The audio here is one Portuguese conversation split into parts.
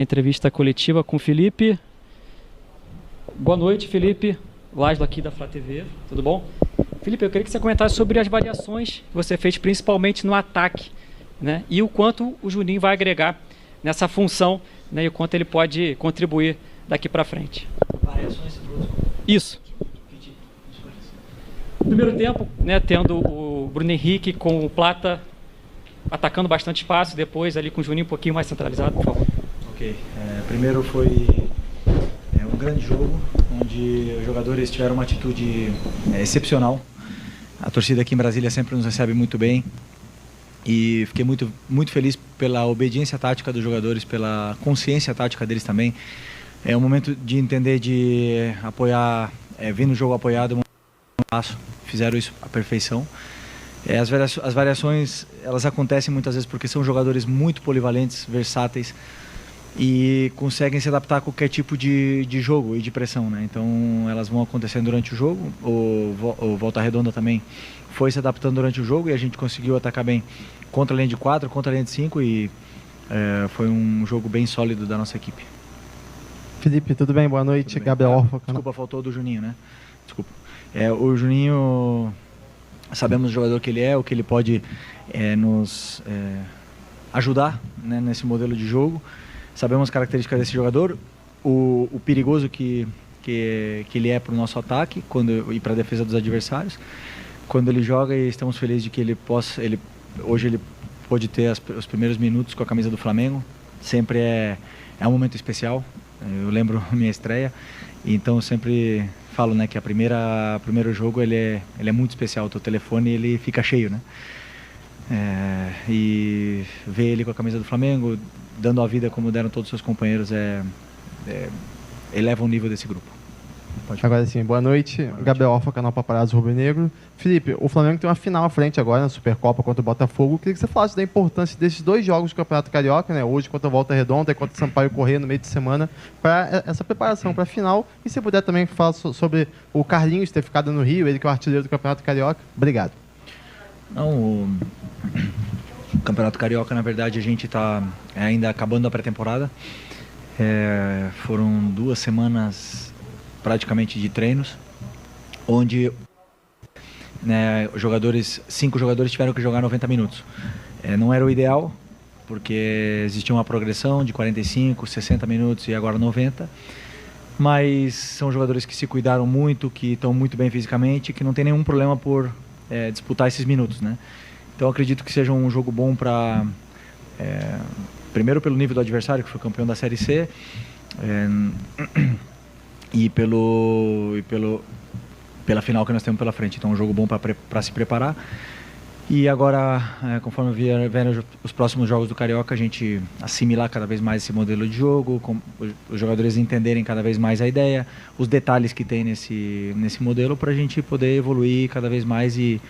Entrevista coletiva com o Felipe. Boa noite, Felipe. Láslo aqui da Flá TV, tudo bom? Felipe, eu queria que você comentasse sobre as variações que você fez, principalmente no ataque, né? E o quanto o Juninho vai agregar nessa função, né? E o quanto ele pode contribuir daqui para frente. Variações? Isso. No primeiro tempo, né, tendo o Bruno Henrique com o Plata atacando bastante espaço, depois ali com o Juninho um pouquinho mais centralizado, por favor. Ok. Primeiro foi um grande jogo, onde os jogadores tiveram uma atitude excepcional. A torcida aqui em Brasília sempre nos recebe muito bem e fiquei muito, muito feliz pela obediência tática dos jogadores, pela consciência tática deles também. É um momento de entender, de apoiar, vir no jogo apoiado, fizeram isso à perfeição. As variações, elas acontecem muitas vezes porque são jogadores muito polivalentes, versáteis, e conseguem se adaptar a qualquer tipo de jogo e de pressão, né? Então elas vão acontecendo durante o jogo. O Volta Redonda também foi se adaptando durante o jogo e a gente conseguiu atacar bem contra a linha de 4, contra a linha de 5 e foi um jogo bem sólido da nossa equipe. Felipe, tudo bem? Boa noite. Bem. Gabriel Orfa. Desculpa, faltou do Juninho, né? Desculpa. O Juninho, sabemos o jogador que ele é, o que ele pode nos ajudar, né, nesse modelo de jogo. Sabemos as características desse jogador, o perigoso que ele é para o nosso ataque e para a defesa dos adversários. Quando ele joga, e estamos felizes de que hoje ele pôde ter os primeiros minutos com a camisa do Flamengo. Sempre é um momento especial. Eu lembro minha estreia, então eu sempre falo, né, que primeiro jogo ele é muito especial. O teu telefone ele fica cheio, né? E ver ele com a camisa do Flamengo, dando a vida como deram todos os seus companheiros, eleva o nível desse grupo. Agora sim, boa noite. Gabriel Orfa, canal Paparazzo Rubro Negro. Felipe, o Flamengo tem uma final à frente agora na Supercopa contra o Botafogo. Queria que você falasse da importância desses dois jogos do Campeonato Carioca, né? Hoje contra a Volta Redonda e contra o Sampaio Corrêa no meio de semana, para essa preparação para a final. E se puder também falar sobre o Carlinhos ter ficado no Rio, ele que é o artilheiro do Campeonato Carioca. Obrigado. O Campeonato Carioca, na verdade, a gente está ainda acabando a pré-temporada. Foram 2 semanas praticamente de treinos, onde, né, 5 jogadores tiveram que jogar 90 minutos. Não era o ideal, porque existia uma progressão de 45, 60 minutos e agora 90. Mas são jogadores que se cuidaram muito, que estão muito bem fisicamente, que não tem nenhum problema por disputar esses minutos, né? Então acredito que seja um jogo bom para primeiro pelo nível do adversário, que foi campeão da Série C, e pela final que nós temos pela frente. Então é um jogo bom para se preparar. E agora, conforme vierem os próximos jogos do Carioca, a gente assimilar cada vez mais esse modelo de jogo, os jogadores entenderem cada vez mais a ideia, os detalhes que tem nesse modelo, para a gente poder evoluir cada vez mais e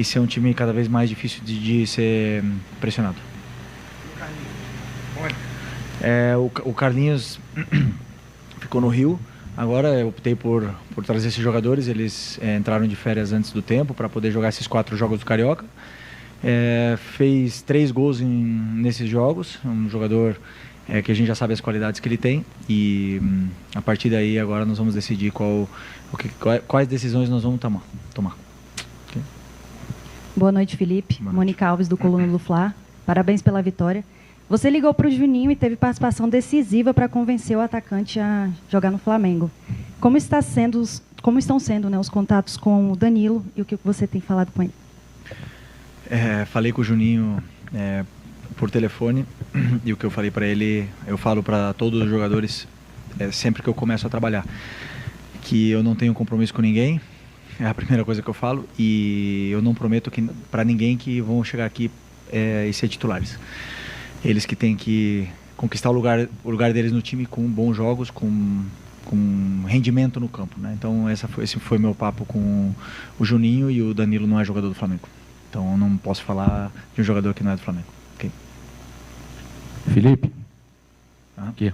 ser um time cada vez mais difícil de ser pressionado. O Carlinhos ficou no Rio. Agora eu optei por trazer esses jogadores. Eles entraram de férias antes do tempo para poder jogar esses 4 jogos do Carioca. Fez 3 gols nesses jogos. Um jogador que a gente já sabe as qualidades que ele tem. E a partir daí agora nós vamos decidir quais decisões nós vamos tomar. Okay? Boa noite, Felipe. Boa noite. Mônica Alves, do Coluna do Fla. Parabéns pela vitória. Você ligou para o Juninho e teve participação decisiva para convencer o atacante a jogar no Flamengo. Como estão sendo, né, os contatos com o Danilo e o que você tem falado com ele? Falei com o Juninho por telefone e o que eu falei para ele, eu falo para todos os jogadores sempre que eu começo a trabalhar, que eu não tenho compromisso com ninguém, é a primeira coisa que eu falo, e eu não prometo para ninguém que vão chegar aqui e ser titulares. Eles que têm que conquistar o lugar deles no time com bons jogos, com rendimento no campo, né? Então esse foi meu papo com o Juninho, e o Danilo não é jogador do Flamengo. Então eu não posso falar de um jogador que não é do Flamengo. Okay. Felipe, aqui.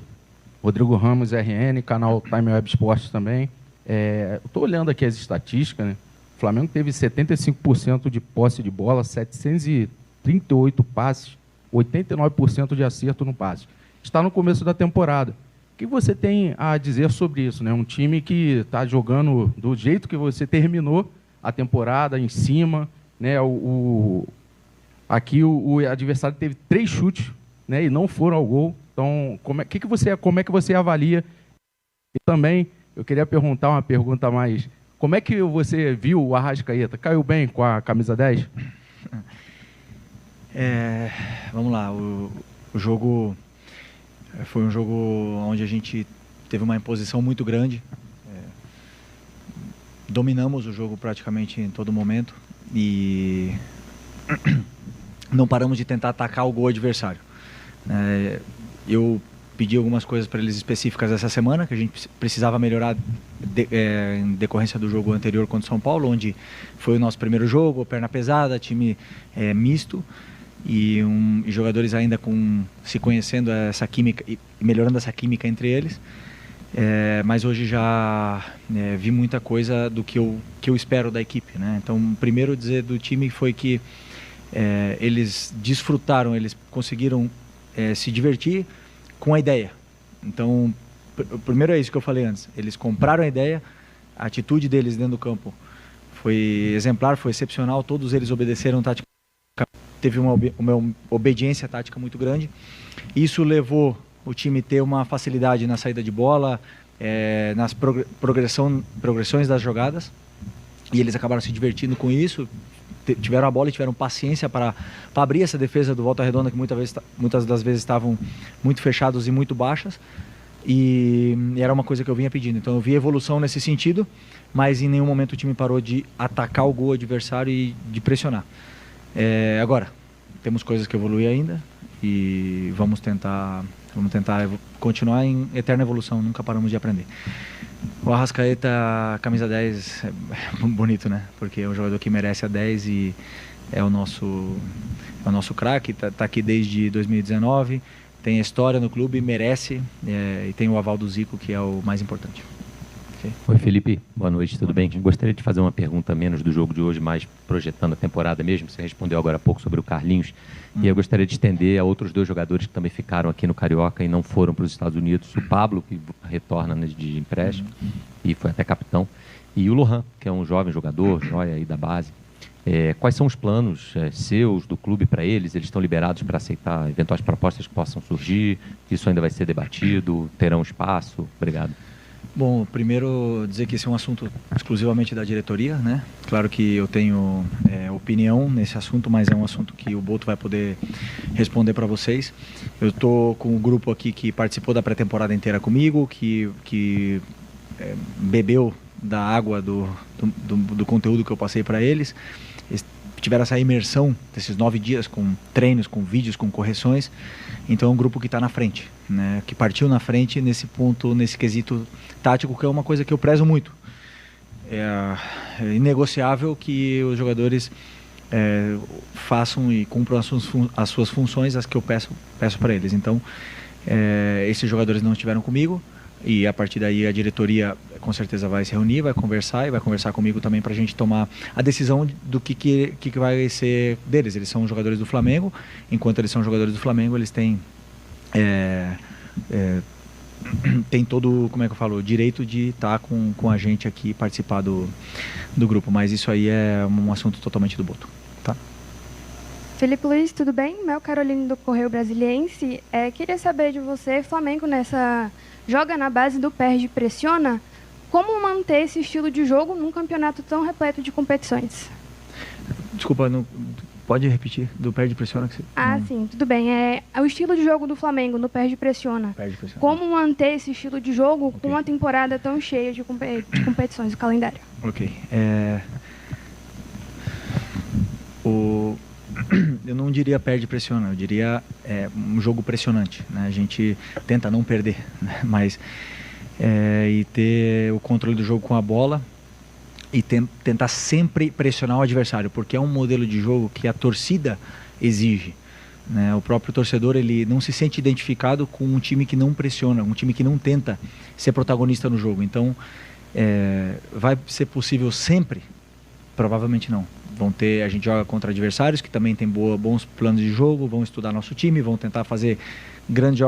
Rodrigo Ramos, RN, canal Time Web Sports também. Eu estou olhando aqui as estatísticas, né? O Flamengo teve 75% de posse de bola, 738 passes, 89% de acerto no passe. está no começo da temporada. O que você tem a dizer sobre isso, né? Um time que está jogando do jeito que você terminou a temporada, em cima, né? Aqui o adversário teve 3 chutes, né? E não foram ao gol. Então, como é que você avalia? E também, eu queria perguntar uma pergunta mais... Como é que você viu o Arrascaeta? Caiu bem com a camisa 10? Vamos lá, o jogo foi um jogo onde a gente teve uma imposição muito grande. Dominamos o jogo praticamente em todo momento e não paramos de tentar atacar o gol adversário. Eu pedi algumas coisas para eles específicas essa semana, que a gente precisava melhorar em decorrência do jogo anterior contra o São Paulo, onde foi o nosso primeiro jogo, perna pesada, time misto e jogadores ainda se conhecendo essa química e melhorando essa química entre eles. Mas hoje já vi muita coisa do que eu espero da equipe, né? Então, primeiro dizer do time foi que eles desfrutaram, eles conseguiram se divertir com a ideia. Então, primeiro é isso que eu falei antes. Eles compraram a ideia, a atitude deles dentro do campo foi exemplar, foi excepcional. Todos eles obedeceram tática. Teve uma obediência tática muito grande. Isso levou o time a ter uma facilidade na saída de bola, nas progressões das jogadas. E eles acabaram se divertindo com isso. Tiveram a bola e tiveram paciência para abrir essa defesa do Volta Redonda, que muitas das vezes estavam muito fechados e muito baixas, e era uma coisa que eu vinha pedindo. Então eu vi evolução nesse sentido, mas em nenhum momento o time parou de atacar o gol adversário e de pressionar. Agora, temos coisas que evoluir ainda e vamos tentar continuar em eterna evolução, nunca paramos de aprender. O Arrascaeta, camisa 10, é bonito, né? Porque é um jogador que merece a 10 e é o nosso craque, tá aqui desde 2019, tem a história no clube, merece, e tem o aval do Zico, que é o mais importante. Okay? Oi, Felipe, boa noite, tudo bem? Gostaria de fazer uma pergunta menos do jogo de hoje, mais projetando a temporada mesmo. Você respondeu agora há pouco sobre o Carlinhos, e eu gostaria de estender a outros 2 jogadores que também ficaram aqui no Carioca e não foram para os Estados Unidos. O Pablo, que retorna de empréstimo e foi até capitão, e o Lohan, que é um jovem jogador, joia aí da base. Quais são os planos seus, do clube, para eles? Eles estão liberados para aceitar eventuais propostas que possam surgir? Isso ainda vai ser debatido? Terão espaço? Obrigado. Bom, primeiro dizer que esse é um assunto exclusivamente da diretoria, né? Claro que eu tenho opinião nesse assunto, mas é um assunto que o Boto vai poder responder para vocês. Eu estou com um grupo aqui que participou da pré-temporada inteira comigo, que bebeu da água do conteúdo que eu passei para eles. Eles tiveram essa imersão desses 9 dias com treinos, com vídeos, com correções. Então é um grupo que está na frente, né? Que partiu na frente nesse ponto, nesse quesito tático, que é uma coisa que eu prezo muito. É inegociável que os jogadores façam e cumpram as suas funções, as que eu peço para eles. Então, esses jogadores não estiveram comigo e a partir daí a diretoria com certeza vai se reunir, vai conversar e vai conversar comigo também para a gente tomar a decisão do que vai ser deles. Eles são jogadores do Flamengo, enquanto eles são jogadores do Flamengo, eles têm tem todo, como é que eu falo, o direito de estar com a gente aqui, participar do grupo, mas isso aí é um assunto totalmente do Boto, tá? Felipe Luiz, tudo bem? Mel Carolino do Correio Brasiliense. Queria saber de você, Flamengo joga na base do perde e pressiona, como manter esse estilo de jogo num campeonato tão repleto de competições? Desculpa, pode repetir, do perde e pressiona? Sim, tudo bem. O estilo de jogo do Flamengo no perde e pressiona. Como manter esse estilo de jogo com uma temporada tão cheia de competições, o calendário? Ok. Eu não diria perde e pressiona, eu diria um jogo pressionante, né? A gente tenta não perder, né? Mas e ter o controle do jogo com a bola e tentar sempre pressionar o adversário, porque é um modelo de jogo que a torcida exige, né? O próprio torcedor, ele não se sente identificado com um time que não pressiona, um time que não tenta ser protagonista no jogo. Então, vai ser possível sempre? Provavelmente não. A gente joga contra adversários que também têm bons planos de jogo, vão estudar nosso time, vão tentar fazer grandes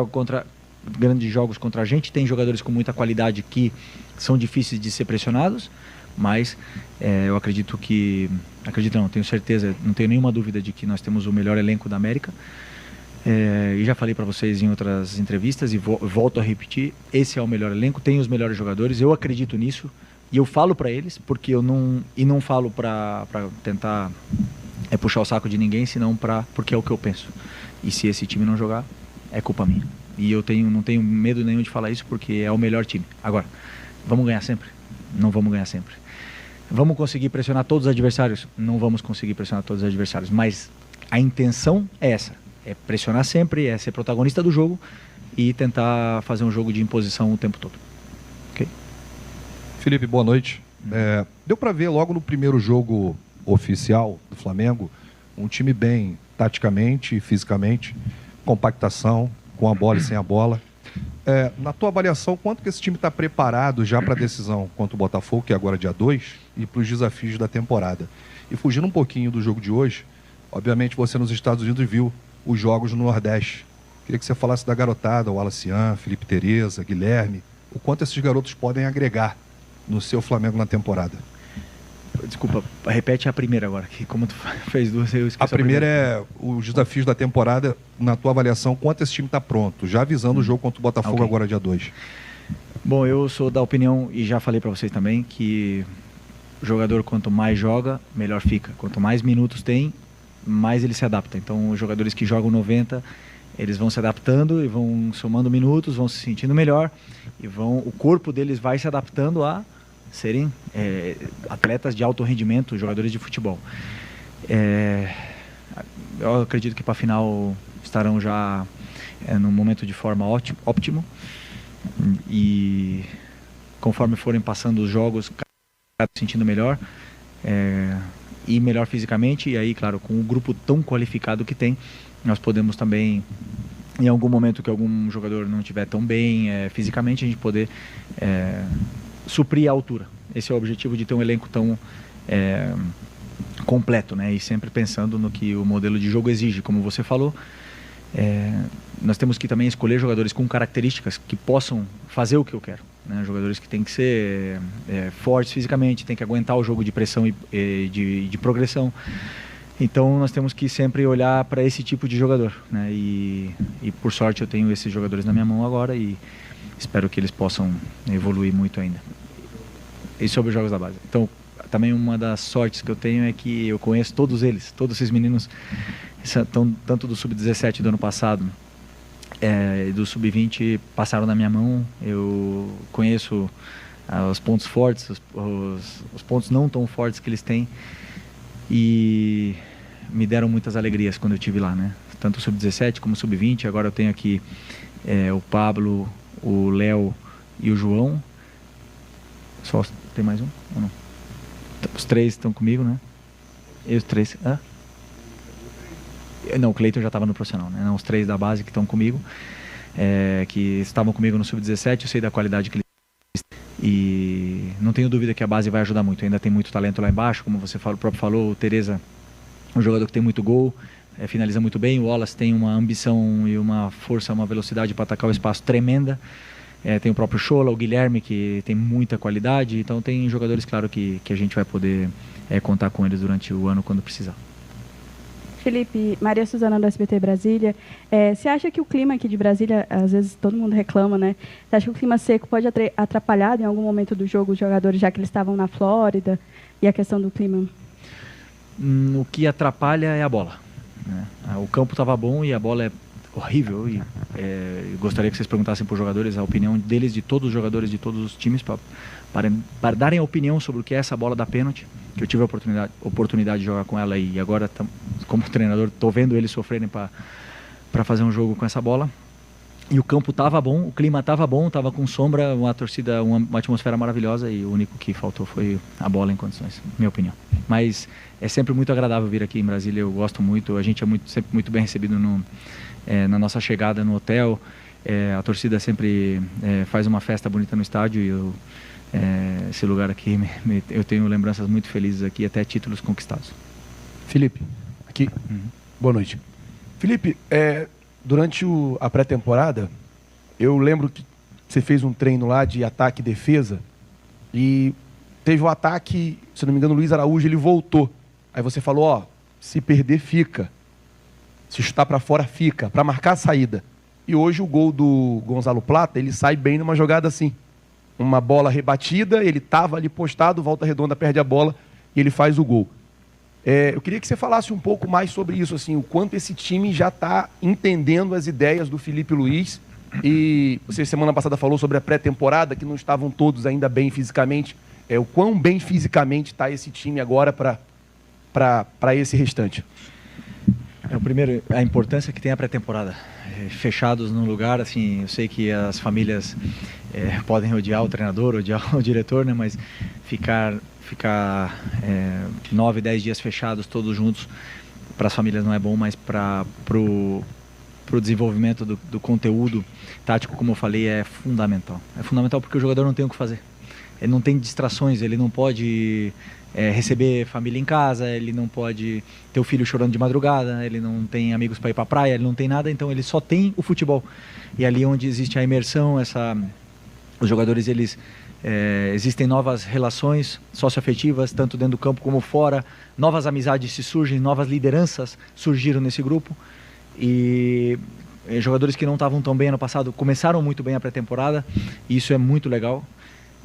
jogos contra a gente. Tem jogadores com muita qualidade que são difíceis de ser pressionados, mas eu acredito não, tenho certeza, não tenho nenhuma dúvida de que nós temos o melhor elenco da América. E já falei para vocês em outras entrevistas e volto a repetir, esse é o melhor elenco, tem os melhores jogadores, eu acredito nisso e eu falo para eles, porque não falo para tentar puxar o saco de ninguém, senão porque é o que eu penso. E se esse time não jogar, é culpa minha. E eu não tenho medo nenhum de falar isso, porque é o melhor time. Agora, vamos ganhar sempre? Não vamos ganhar sempre. Vamos conseguir pressionar todos os adversários? Não vamos conseguir pressionar todos os adversários, mas a intenção é essa, é pressionar sempre, é ser protagonista do jogo e tentar fazer um jogo de imposição o tempo todo. Okay? Felipe, boa noite. Deu para ver logo no primeiro jogo oficial do Flamengo, um time bem taticamente e fisicamente, compactação, com a bola e sem a bola. Na tua avaliação, quanto que esse time está preparado já para a decisão contra o Botafogo, que é agora dia 2, e para os desafios da temporada? E fugindo um pouquinho do jogo de hoje, obviamente você nos Estados Unidos viu os jogos no Nordeste. Queria que você falasse da garotada, o Alacian, Felipe Tereza, Guilherme, o quanto esses garotos podem agregar no seu Flamengo na temporada. Desculpa, repete a primeira agora, que como tu fez duas, eu esqueci. A primeira é os desafios da temporada, na tua avaliação, quanto esse time está pronto, já visando o jogo contra o Botafogo agora dia 2. Bom, eu sou da opinião, e já falei para vocês também, que o jogador quanto mais joga, melhor fica. Quanto mais minutos tem, mais ele se adapta. Então, os jogadores que jogam 90, eles vão se adaptando e vão somando minutos, vão se sentindo melhor, e o corpo deles vai se adaptando a serem atletas de alto rendimento, jogadores de futebol. Eu acredito que para a final estarão já num momento de forma ótimo, e conforme forem passando os jogos, cada se sentindo melhor e melhor fisicamente, e aí, claro, com o grupo tão qualificado que tem, nós podemos também, em algum momento que algum jogador não estiver tão bem fisicamente, a gente poder suprir a altura. Esse é o objetivo de ter um elenco tão completo, né? E sempre pensando no que o modelo de jogo exige, como você falou. Nós temos que também escolher jogadores com características que possam fazer o que eu quero, né? Jogadores que têm que ser fortes fisicamente, têm que aguentar o jogo de pressão e de progressão. Então nós temos que sempre olhar para esse tipo de jogador, né? E por sorte eu tenho esses jogadores na minha mão agora e espero que eles possam evoluir muito ainda. E sobre os jogos da base. Então, também uma das sortes que eu tenho é que eu conheço todos esses meninos, tanto do Sub-17 do ano passado e do Sub-20, passaram na minha mão. Eu conheço os pontos fortes, os pontos não tão fortes que eles têm, e me deram muitas alegrias quando eu estive lá, né? Tanto o Sub-17 como o Sub-20. Agora eu tenho aqui o Pablo, o Léo e o João. Só tem mais um ou não? Os três estão comigo, né? E os três... Não, o Cleiton já estava no profissional, né? Não, os três da base que estão comigo, que estavam comigo no Sub-17, eu sei da qualidade que eles têm. E não tenho dúvida que a base vai ajudar muito. Ainda tem muito talento lá embaixo, como você próprio falou. O Tereza, um jogador que tem muito gol, finaliza muito bem. O Wallace tem uma ambição e uma força, uma velocidade para atacar o espaço tremenda. Tem o próprio Chola, o Guilherme, que tem muita qualidade. Então tem jogadores, claro, que a gente vai poder contar com eles durante o ano quando precisar. Felipe, Maria Suzana do SBT Brasília. Você acha que o clima aqui de Brasília, às vezes todo mundo reclama, né? Você acha que o clima seco pode atrapalhar em algum momento do jogo os jogadores, já que eles estavam na Flórida, e a questão do clima? O que atrapalha é a bola, né? O campo estava bom e a bola é horrível, e gostaria que vocês perguntassem para os jogadores a opinião deles, de todos os jogadores de todos os times, para darem a opinião sobre o que é essa bola da pênalti, que eu tive a oportunidade de jogar com ela, e agora, como treinador, estou vendo eles sofrerem para fazer um jogo com essa bola. E o campo estava bom, o clima estava bom, estava com sombra, uma torcida, uma atmosfera maravilhosa, e o único que faltou foi a bola em condições, minha opinião. Mas é sempre muito agradável vir aqui em Brasília, eu gosto muito, a gente é sempre muito bem recebido na nossa chegada no hotel. A torcida sempre faz uma festa bonita no estádio, e esse lugar aqui, eu tenho lembranças muito felizes aqui, até títulos conquistados. Felipe, aqui, boa noite. Felipe, durante a pré-temporada, eu lembro que você fez um treino lá de ataque e defesa e teve o ataque, se não me engano, o Luiz Araújo, ele voltou. Aí você falou, ó, se perder, fica. Se chutar para fora, fica. Para marcar a saída. E hoje o gol do Gonzalo Plata, ele sai bem numa jogada assim. Uma bola rebatida, ele estava ali postado, Volta Redonda perde a bola e ele faz o gol. Eu queria que você falasse um pouco mais sobre isso, assim, o quanto esse time já está entendendo as ideias do Felipe Luiz. E você semana passada falou sobre a pré-temporada, que não estavam todos ainda bem fisicamente. O quão bem fisicamente está esse time agora para esse restante? Primeiro, a importância que tem a pré-temporada. Fechados num lugar, assim, eu sei que as famílias podem odiar o treinador, odiar o diretor, né? Mas ficar 9, 10 dias fechados todos juntos para as famílias não é bom, mas para o desenvolvimento do conteúdo tático, como eu falei, é fundamental. É fundamental porque o jogador não tem o que fazer. Ele não tem distrações, ele não pode receber família em casa, ele não pode ter o filho chorando de madrugada, ele não tem amigos para ir para a praia, ele não tem nada, então ele só tem o futebol. E ali onde existe a imersão, os jogadores, existem novas relações socioafetivas, tanto dentro do campo como fora, novas amizades se surgem, novas lideranças surgiram nesse grupo. E jogadores que não estavam tão bem ano passado começaram muito bem a pré-temporada, e isso é muito legal.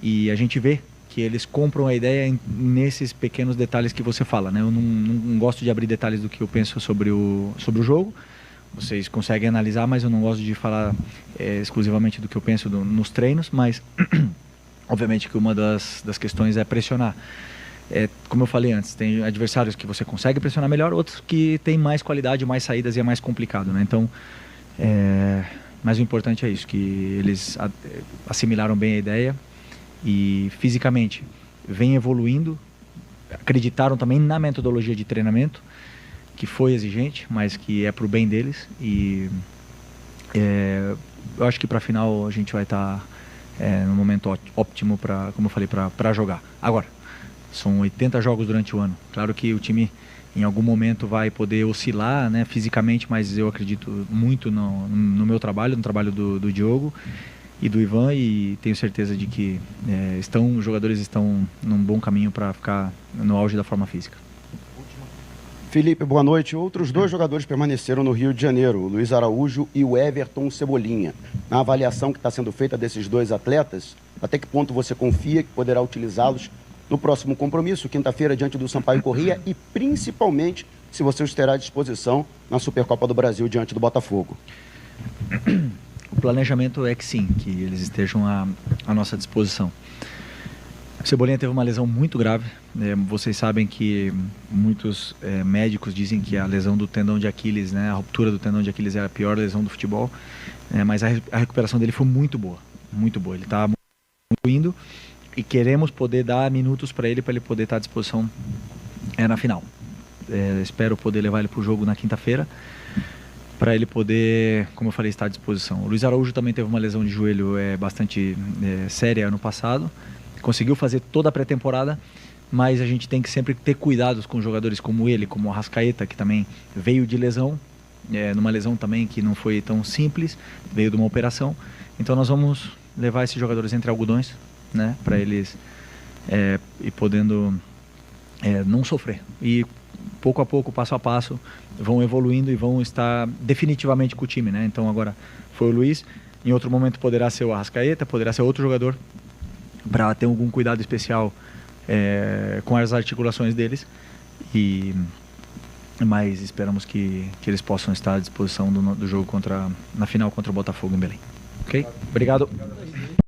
E a gente vê que eles compram a ideia nesses pequenos detalhes que você fala, né? Eu não gosto de abrir detalhes do que eu penso sobre o jogo. Vocês conseguem analisar, mas eu não gosto de falar exclusivamente do que eu penso nos treinos, mas obviamente que uma das questões é pressionar. Como eu falei antes, tem adversários que você consegue pressionar melhor, outros que tem mais qualidade, mais saídas e é mais complicado, né? Então, mas o importante é isso, que eles assimilaram bem a ideia e fisicamente vem evoluindo, acreditaram também na metodologia de treinamento, que foi exigente, mas que é para o bem deles. E eu acho que para a final a gente vai estar no momento óptimo para, como eu falei, para jogar. Agora, são 80 jogos durante o ano. Claro que o time em algum momento vai poder oscilar, né, fisicamente, mas eu acredito muito no meu trabalho, no trabalho do Diogo e do Ivan, e tenho certeza de que os jogadores estão num bom caminho para ficar no auge da forma física. Felipe, boa noite. Outros 2 jogadores permaneceram no Rio de Janeiro, o Luiz Araújo e o Everton Cebolinha. Na avaliação que está sendo feita desses 2 atletas, até que ponto você confia que poderá utilizá-los no próximo compromisso, quinta-feira, diante do Sampaio Corrêa, e principalmente se você os terá à disposição na Supercopa do Brasil diante do Botafogo? O planejamento é que sim, que eles estejam à nossa disposição. O Cebolinha teve uma lesão muito grave. Vocês sabem que muitos médicos dizem que a lesão do tendão de Aquiles, né, a ruptura do tendão de Aquiles é a pior lesão do futebol, mas a recuperação dele foi muito boa, muito boa. Ele está indo e queremos poder dar minutos para ele poder estar à disposição na final. Espero poder levar ele para o jogo na quinta-feira, para ele poder, como eu falei, estar à disposição. O Luiz Araújo também teve uma lesão de joelho bastante séria ano passado, conseguiu fazer toda a pré-temporada, mas a gente tem que sempre ter cuidados com jogadores como ele, como o Arrascaeta, que também veio de lesão, numa lesão também que não foi tão simples, veio de uma operação. Então nós vamos levar esses jogadores entre algodões, né, para eles ir podendo não sofrer. E pouco a pouco, passo a passo, vão evoluindo e vão estar definitivamente com o time, né? Então agora foi o Luiz, em outro momento poderá ser o Arrascaeta, poderá ser outro jogador, para ter algum cuidado especial com as articulações deles. Mas esperamos que eles possam estar à disposição do jogo na final contra o Botafogo em Belém. Ok? Obrigado.